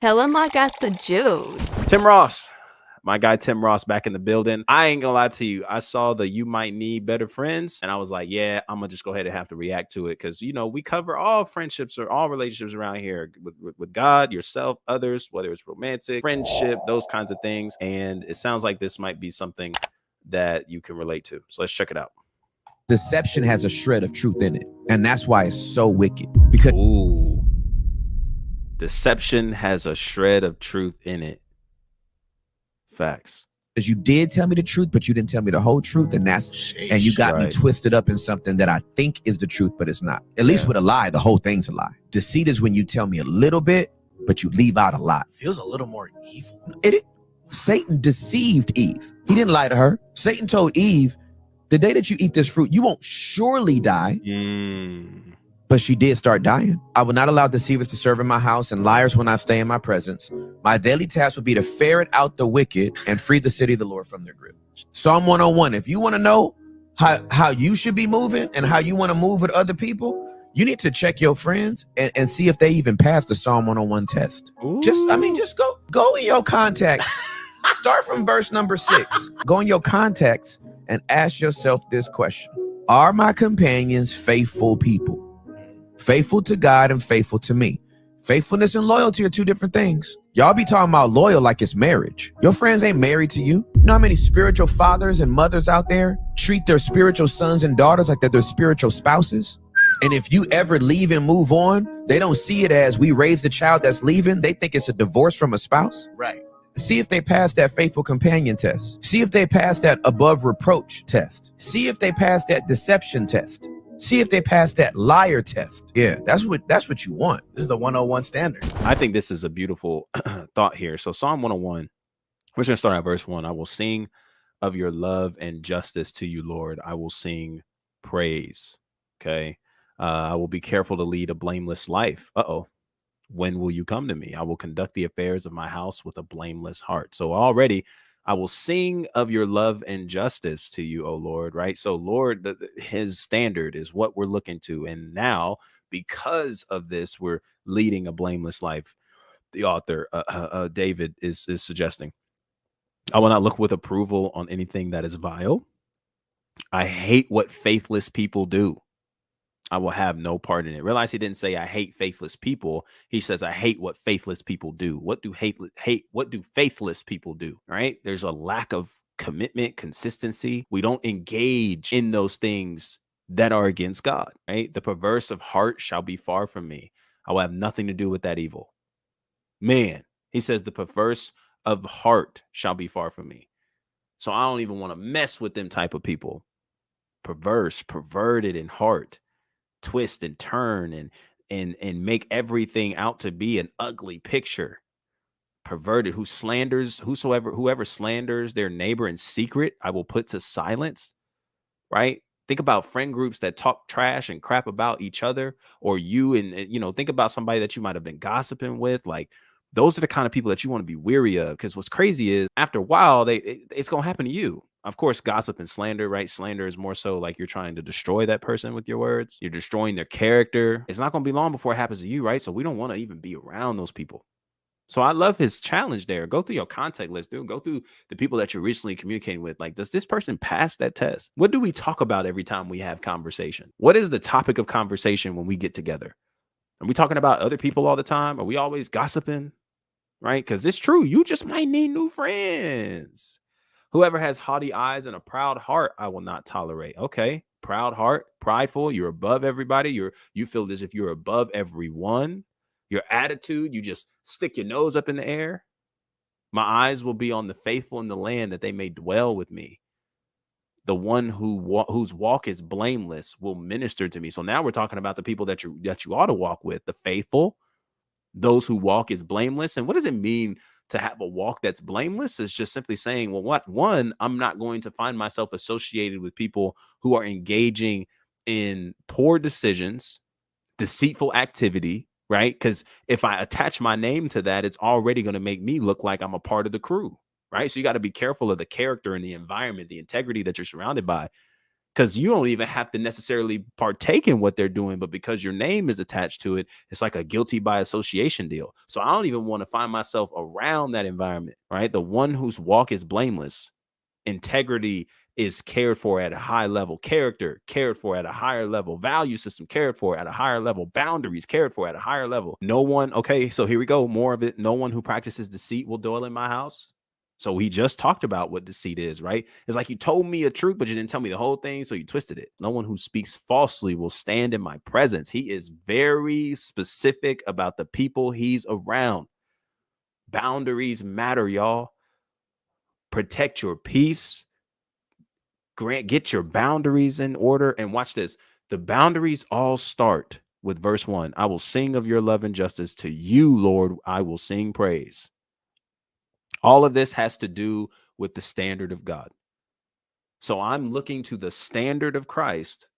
Tell him I got the juice. Tim Ross, my guy Tim Ross back in the building. I ain't gonna lie to you. I saw the You Might Need Better Friends, and I was like, yeah, I'm gonna just go ahead and have to react to it because we cover all friendships or all relationships around here with God, yourself, others, whether it's romantic, friendship, those kinds of things. And it sounds like this might be something that you can relate to. So let's check it out. Deception has a shred of truth in it, and that's why it's so wicked. Because Ooh. Deception has a shred of truth in it. Facts. you did tell me the truth, but you didn't tell me the whole truth, and you got me twisted up in something that I think is the truth, but it's not. At least with a lie, the whole thing's a lie. Deceit is when you tell me a little bit, but you leave out a lot. Feels a little more evil. Satan deceived Eve. He didn't lie to her. Satan told Eve, the day that you eat this fruit, you won't surely die. But she did start dying. I will not allow deceivers to serve in my house and liars when I stay in my presence. My daily task will be to ferret out the wicked and free the city of the Lord from their grip. Psalm 101. If you want to know how you should be moving and how you want to move with other people, you need to check your friends and see if they even passed the Psalm 101 test. Ooh. Just go in your contacts. Start from verse number 6. Go in your contacts and ask yourself this question. Are my companions faithful people? Faithful to God and faithful to me. Faithfulness and loyalty are two different things. Y'all be talking about loyal like it's marriage. Your friends ain't married to you. You know how many spiritual fathers and mothers out there treat their spiritual sons and daughters like they're their spiritual spouses? And if you ever leave and move on, they don't see it as we raised a child that's leaving. They think it's a divorce from a spouse. Right. See if they pass that faithful companion test. See if they pass that above reproach test. See if they pass that deception test. See if they pass that liar test. Yeah, that's what you want. This is the 101 standard. I think this is a beautiful thought here. So Psalm 101, we're going to start at verse 1. I will sing of your love and justice to you, Lord. I will sing praise. Okay. I will be careful to lead a blameless life. When will you come to me? I will conduct the affairs of my house with a blameless heart. So already I will sing of your love and justice to you, O Lord, right? So Lord, his standard is what we're looking to. And now, because of this, we're leading a blameless life. The author, David, is suggesting, I will not look with approval on anything that is vile. I hate what faithless people do. I will have no part in it. Realize he didn't say I hate faithless people. He says I hate what faithless people do. What do faithless people do? Right? There's a lack of commitment, consistency. We don't engage in those things that are against God. Right? The perverse of heart shall be far from me. I will have nothing to do with that evil. Man, he says the perverse of heart shall be far from me. So I don't even want to mess with them type of people. Perverse, perverted in heart. Twist and turn and make everything out to be an ugly picture. Perverted, whoever slanders their neighbor in secret, I will put to silence. Right? Think about friend groups that talk trash and crap about each other, or you and think about somebody that you might have been gossiping with. Like, those are the kind of people that you want to be weary of, because what's crazy is after a while, it's going to happen to you. Of course, gossip and slander, right? Slander is more so like you're trying to destroy that person with your words. You're destroying their character. It's not going to be long before it happens to you, right? So we don't want to even be around those people. So I love his challenge there. Go through your contact list, dude. Go through the people that you're recently communicating with. Like, does this person pass that test? What do we talk about every time we have conversation? What is the topic of conversation when we get together? Are we talking about other people all the time? Are we always gossiping? Right? Because it's true. You just might need new friends. Whoever has haughty eyes and a proud heart, I will not tolerate. Okay. Proud heart, prideful. You're above everybody. You feel as if you're above everyone. Your attitude, you just stick your nose up in the air. My eyes will be on the faithful in the land, that they may dwell with me. The one whose walk is blameless will minister to me. So now we're talking about the people that you ought to walk with, the faithful, those who walk is blameless. And what does it mean to have a walk that's blameless? Is just simply saying, well, one, I'm not going to find myself associated with people who are engaging in poor decisions, deceitful activity, right? Because if I attach my name to that, it's already going to make me look like I'm a part of the crew, right? So you got to be careful of the character and the environment, the integrity that you're surrounded by. because you don't even have to necessarily partake in what they're doing, but because your name is attached to it, it's like a guilty by association deal. So I don't even want to find myself around that environment, right? The one whose walk is blameless, integrity is cared for at a high level, character cared for at a higher level, value system cared for at a higher level, boundaries cared for at a higher level. No one, okay, so here we go, more of it. No one who practices deceit will dwell in my house. So we just talked about what deceit is, right? It's like you told me a truth, but you didn't tell me the whole thing, so you twisted it. No one who speaks falsely will stand in my presence. He is very specific about the people he's around. Boundaries matter, y'all. Protect your peace. Get your boundaries in order. And watch this. The boundaries all start with verse 1. I will sing of your love and justice. To you, Lord, I will sing praise. All of this has to do with the standard of God. So I'm looking to the standard of Christ,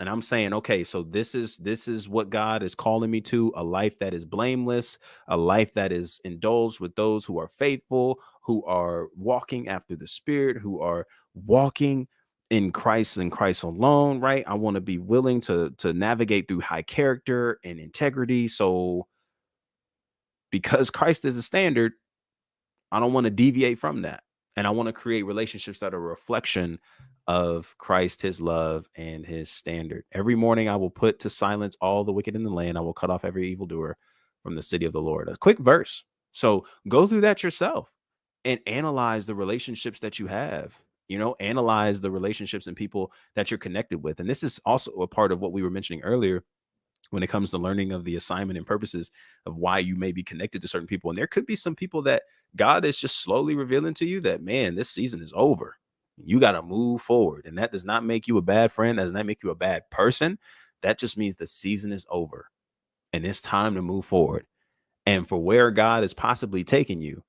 and I'm saying, okay, so this is what God is calling me to, a life that is blameless, a life that is indulged with those who are faithful, who are walking after the Spirit, who are walking in Christ and Christ alone, right? I want to be willing to navigate through high character and integrity. So because Christ is a standard, I don't want to deviate from that. And I want to create relationships that are a reflection of Christ, his love, and his standard. Every morning I will put to silence all the wicked in the land. I will cut off every evildoer from the city of the Lord. A quick verse. So go through that yourself and analyze the relationships that you have. Analyze the relationships and people that you're connected with. And this is also a part of what we were mentioning earlier when it comes to learning of the assignment and purposes of why you may be connected to certain people. And there could be some people that God is just slowly revealing to you that, man, this season is over. You got to move forward. And that does not make you a bad friend. That does not make you a bad person. That just means the season is over and it's time to move forward. And for where God is possibly taking you,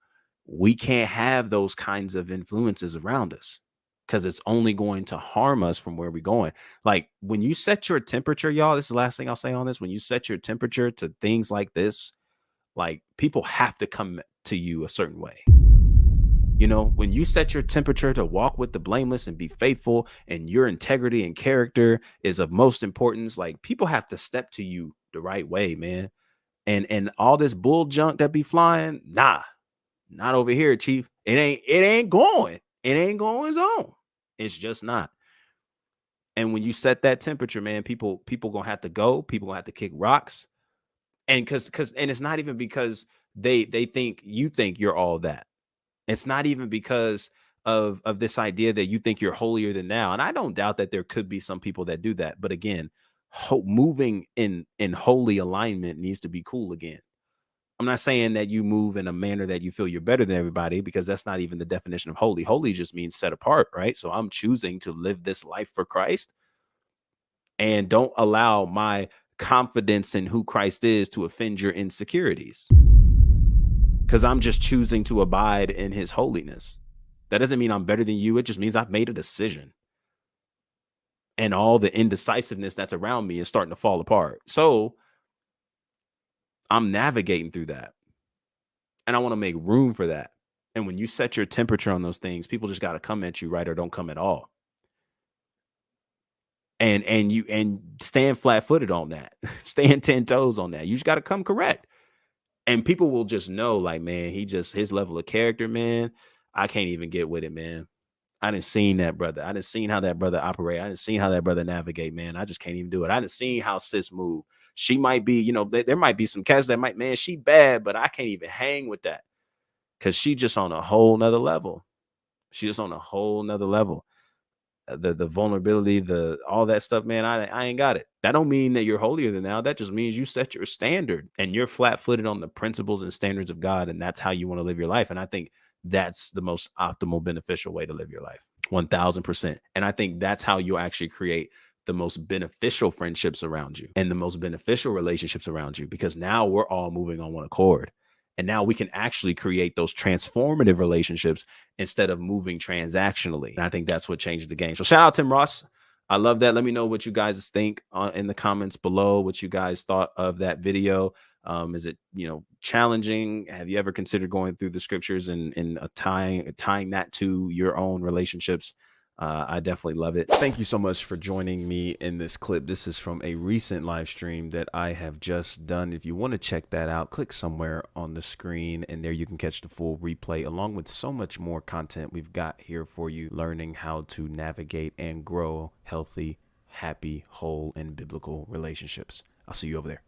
we can't have those kinds of influences around us, because it's only going to harm us from where we're going. Like when you set your temperature, y'all, this is the last thing I'll say on this. When you set your temperature to things like this, like people have to come to you a certain way. When you set your temperature to walk with the blameless and be faithful, and your integrity and character is of most importance, like people have to step to you the right way, man. And all this bull junk that be flying, nah, not over here, Chief. It ain't going. It ain't going on. It's just not. And when you set that temperature, man, people gonna have to go. People gonna have to kick rocks. And because it's not even because they think you think you're all that. It's not even because of this idea that you think you're holier than thou. And I don't doubt that there could be some people that do that. But again, moving in holy alignment needs to be cool again. I'm not saying that you move in a manner that you feel you're better than everybody, because that's not even the definition of holy. Holy just means set apart, right? So I'm choosing to live this life for Christ and don't allow my confidence in who Christ is to offend your insecurities, because I'm just choosing to abide in his holiness. That doesn't mean I'm better than you. It just means I've made a decision. And all the indecisiveness that's around me is starting to fall apart. So I'm navigating through that. And I want to make room for that. And when you set your temperature on those things, people just got to come at you, right? Or don't come at all. And you stand flat-footed on that. Stand 10 toes on that. You just got to come correct. And people will just know, like, man, his level of character, man, I can't even get with it, man. I didn't seen that brother. I didn't seen how that brother operate. I didn't seen how that brother navigate, man. I just can't even do it. I didn't seen how sis move. She might be, there might be some cats that might, man, she bad, but I can't even hang with that, because she just on a whole nother level. She just on a whole nother level. The vulnerability, all that stuff, man, I ain't got it. That don't mean that you're holier than thou. That just means you set your standard and you're flat-footed on the principles and standards of God, and that's how you want to live your life. And I think that's the most optimal, beneficial way to live your life. 1000%. And I think that's how you'll actually create the most beneficial friendships around you and the most beneficial relationships around you, because now we're all moving on one accord. And now we can actually create those transformative relationships instead of moving transactionally. And I think that's what changes the game. So shout out Tim Ross. I love that. Let me know what you guys think in the comments below, what you guys thought of that video. Is it, challenging? Have you ever considered going through the scriptures and tying that to your own relationships? I definitely love it. Thank you so much for joining me in this clip. This is from a recent live stream that I have just done. If you want to check that out, click somewhere on the screen, and there you can catch the full replay along with so much more content we've got here for you, learning how to navigate and grow healthy, happy, whole, and biblical relationships. I'll see you over there.